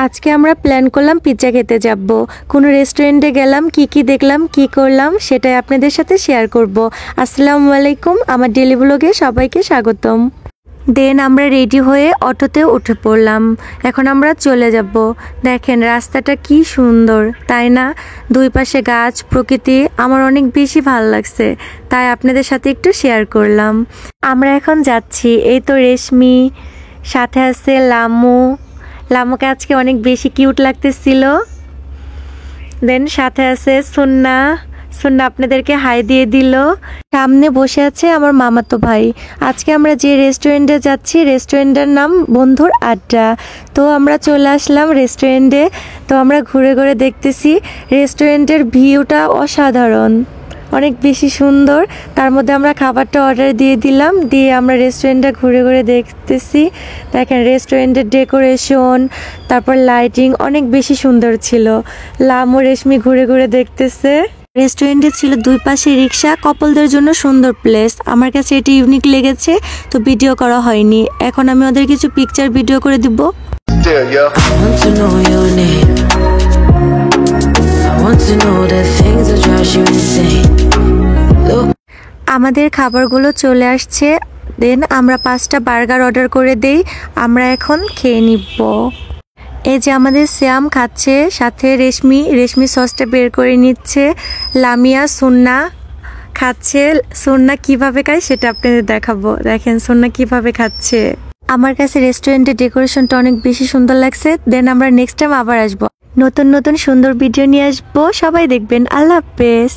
আজকে আমরা প্ল্যান করলাম পিৎজা খেতে যাব। কোনো রেস্টুরেন্টে গেলাম, কি দেখলাম, কি করলাম সেটাই আপনাদের সাথে শেয়ার করব। আসসালামু আলাইকুম, আমার ডেইলি ব্লগে সবাইকে স্বাগতম। দেন আমরা রেডি হয়ে অটোতে উঠে পড়লাম। এখন আমরা চলে যাব। দেখেন রাস্তাটা কি সুন্দর, তাই না? দুই পাশে গাছ, প্রকৃতি আমার অনেক বেশি ভালো লাগছে, তাই আপনাদের সাথে একটু শেয়ার করলাম। আমরা এখন যাচ্ছি, এই তো রেশমি, সাথে আছে লামু। লামুকে আজকে অনেক বেশি কিউট লাগতেছিল। দেন সাথে আছে সুন্না। সুন্না আপনাদেরকে হাই দিয়ে দিল। সামনে বসে আছে আমার মামাতো ভাই। আজকে আমরা যে রেস্টুরেন্টে যাচ্ছি, রেস্টুরেন্টের নাম বন্ধুর আড্ডা। তো আমরা চলে আসলাম রেস্টুরেন্টে। তো আমরা ঘুরে ঘুরে দেখতেছি, রেস্টুরেন্টের ভিউটা অসাধারণ, অনেক বেশি সুন্দর। তার মধ্যে আমরা খাবারটা অর্ডার দিয়ে দিলাম, দিয়ে আমরা রেস্টুরেন্টটা ঘুরে ঘুরে দেখতেছি। দেখেন রেস্টুরেন্টের ডেকোরেশন, তারপর লাইটিং অনেক বেশি সুন্দর ছিল। লামু রেশমি ঘুরে ঘুরে দেখতেছে। রেস্টুরেন্টে ছিল দুই পাশে রিক্সা, কপলদের জন্য সুন্দর প্লেস। আমার কাছে এটি ইউনিক লেগেছে, তো ভিডিও করা হয়নি। এখন আমি ওদের কিছু পিকচার ভিডিও করে দিব। আমাদের খাবারগুলো চলে আসছে। দেন আমরা 5টা বার্গার অর্ডার করে দেই। আমরা এখন খেয়ে নিব। এই যে আমাদের শ্যাম খাচ্ছে, সাথে রেশমি সসটা বের করে নিচ্ছে। লামিয়া, সুন্না খাচ্ছে। সুন্না কিভাবে খায় সেটা আপনাদের দেখাবো। দেখেন সুন্না কিভাবে খাচ্ছে। আমার কাছে রেস্টুরেন্টের ডেকোরেশনটা অনেক বেশি সুন্দর লাগছে। দেন আমরা নেক্সট টাইম আবার আসবো, নতুন নতুন সুন্দর ভিডিও নিয়ে আসবো। সবাই দেখবেন। আল্লাহ হাফেজ।